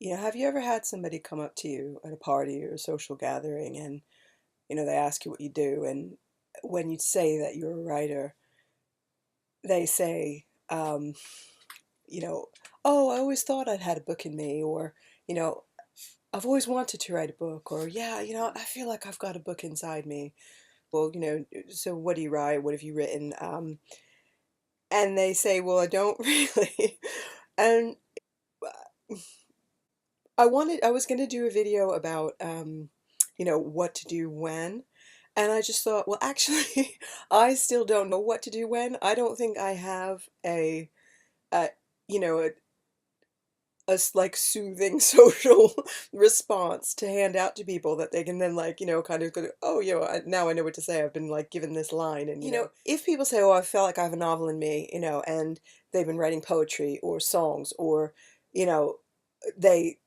Have you ever had somebody come up to you at a party or a social gathering and, they ask you what you do, and when you say that you're a writer, they say, you know, oh, I always thought I'd had a book in me, or, you know, I've always wanted to write a book, or, yeah, I feel like I've got a book inside me. Well, so what do you write? What have you written? And they say, well, I don't really. And I was going to do a video about, what to do when. And I just thought, well, actually, I still don't know what to do when. I don't think I have a you know, like soothing social response to hand out to people that they can then like, kind of go, oh, now I know what to say. I've been like given this line. And, if people say, oh, I felt like I have a novel in me, and they've been writing poetry or songs or, you know, they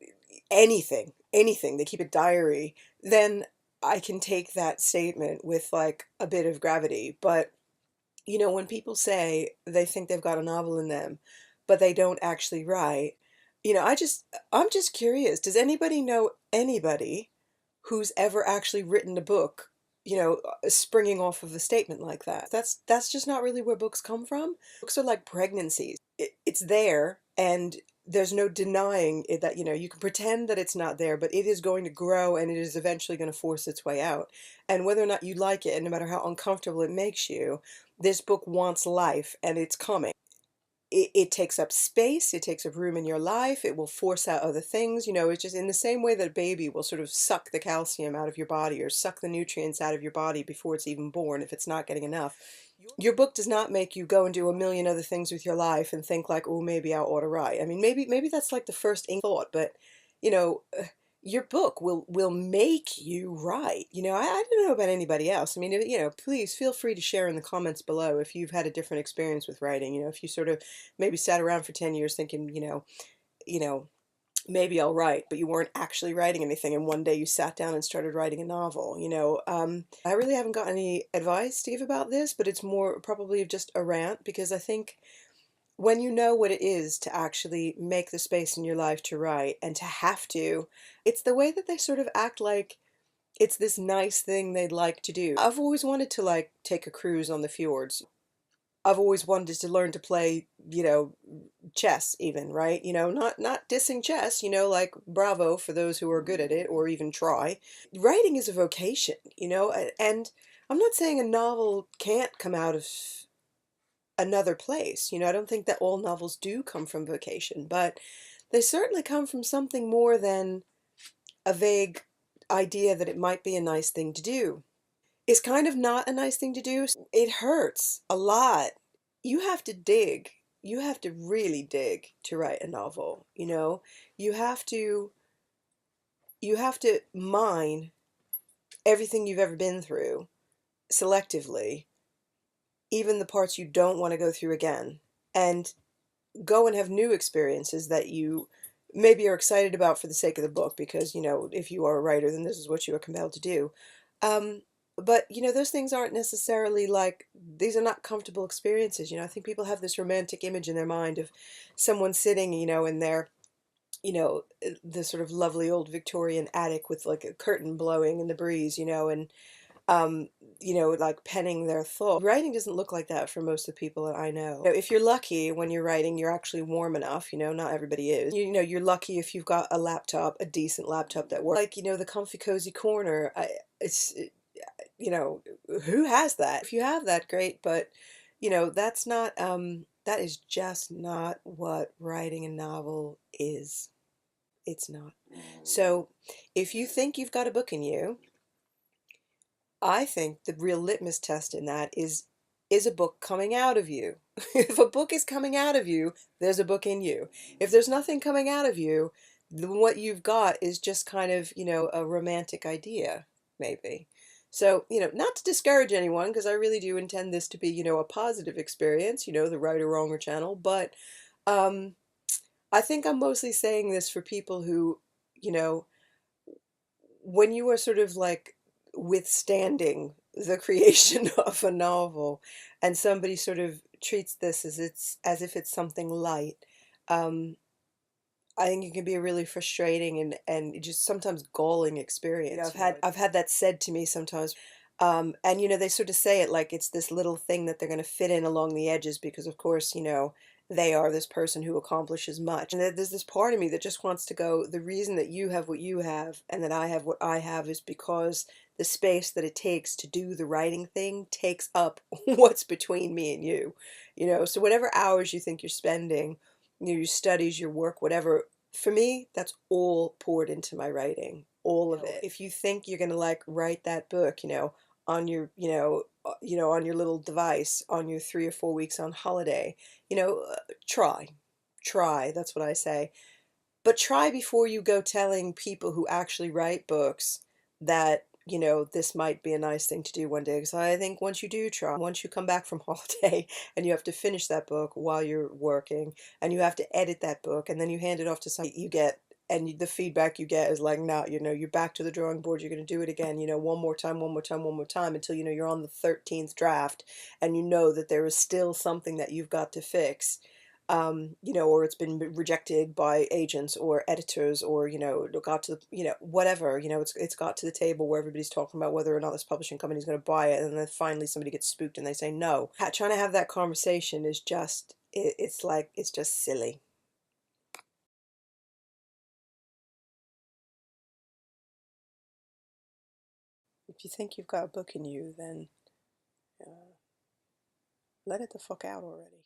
anything, they keep a diary, then I can take that statement with like a bit of gravity. But when people say they think they've got a novel in them, but they don't actually write, I'm just curious, does anybody know anybody who's ever actually written a book, springing off of a statement like that? That's just not really where books come from. Books are like pregnancies. It's there, and there's no denying it, that you can pretend that it's not there, but it is going to grow, and it is eventually going to force its way out. And whether or not you like it, and no matter how uncomfortable it makes you, this book wants life, and it's coming. It takes up space, it takes up room in your life, it will force out other things. It's just in the same way that a baby will sort of suck the calcium out of your body, or suck the nutrients out of your body before it's even born if it's not getting enough. Your book does not make you go and do a million other things with your life and think like, oh, maybe I ought to write. I mean, maybe that's like the first thought, but you know, uh, your book will make you write. I don't know about anybody else. I mean, please feel free to share in the comments below if you've had a different experience with writing. If you sort of maybe sat around for 10 years thinking, you know, maybe I'll write, but you weren't actually writing anything, and one day you sat down and started writing a novel. I really haven't got any advice to give about this, but it's more probably just a rant, because I think when you know what it is to actually make the space in your life to write and to have to, it's the way that they sort of act like it's this nice thing they'd like to do. I've always wanted to like take a cruise on the fjords. I've always wanted to learn to play, chess even, right? Not dissing chess, like bravo for those who are good at it or even try. Writing is a vocation, and I'm not saying a novel can't come out of another place. I don't think that all novels do come from vocation, but they certainly come from something more than a vague idea that it might be a nice thing to do. It's kind of not a nice thing to do. It hurts a lot. You have to dig. You have to really dig to write a novel, You have to you have to mine everything you've ever been through selectively, even the parts you don't want to go through again, and go and have new experiences that you maybe are excited about for the sake of the book, because, if you are a writer, then this is what you are compelled to do. Um, but, those things aren't necessarily like, these are not comfortable experiences. I think people have this romantic image in their mind of someone sitting, in their, the sort of lovely old Victorian attic with like a curtain blowing in the breeze, and um, like penning their thought. Writing doesn't look like that for most of the people that I know. If you're lucky when you're writing, you're actually warm enough, not everybody is. You're lucky if you've got a laptop, a decent laptop that works. Like, the comfy cozy corner. It's, you know, who has that? If you have that, great, but, that's not, that is just not what writing a novel is. It's not. So, if you think you've got a book in you, I think the real litmus test in that is a book coming out of you? If a book is coming out of you, there's a book in you. If there's nothing coming out of you, then what you've got is just kind of, a romantic idea, maybe. So, not to discourage anyone, because I really do intend this to be, a positive experience, the WriterWronger channel, but um, I think I'm mostly saying this for people who, you know, when you are sort of like withstanding the creation of a novel, and somebody sort of treats this as if it's something light, um, I think it can be a really frustrating and just sometimes galling experience. I've had that said to me sometimes. And they sort of say it like it's this little thing that they're going to fit in along the edges because of course, they are this person who accomplishes much. And there's this part of me that just wants to go, the reason that you have what you have and that I have what I have is because the space that it takes to do the writing thing takes up what's between me and you. So whatever hours you think you're spending, your studies, your work, whatever, for me, that's all poured into my writing, all of it. If you think you're going to like write that book, on your, on your little device, on your 3 or 4 weeks on holiday, try, try. That's what I say. But try before you go telling people who actually write books that, this might be a nice thing to do one day. Because I think once you do try, once you come back from holiday and you have to finish that book while you're working and you have to edit that book and then you hand it off to somebody you get and the feedback you get is like, no, you're back to the drawing board. You're going to do it again, one more time, one more time, one more time until, you're on the 13th draft and you know that there is still something that you've got to fix, or it's been rejected by agents or editors, or it got to the, whatever, it's got to the table where everybody's talking about whether or not this publishing company is going to buy it, and then finally somebody gets spooked and they say no. Trying to have that conversation is just, it's like, it's just silly. If you think you've got a book in you, then let it the fuck out already.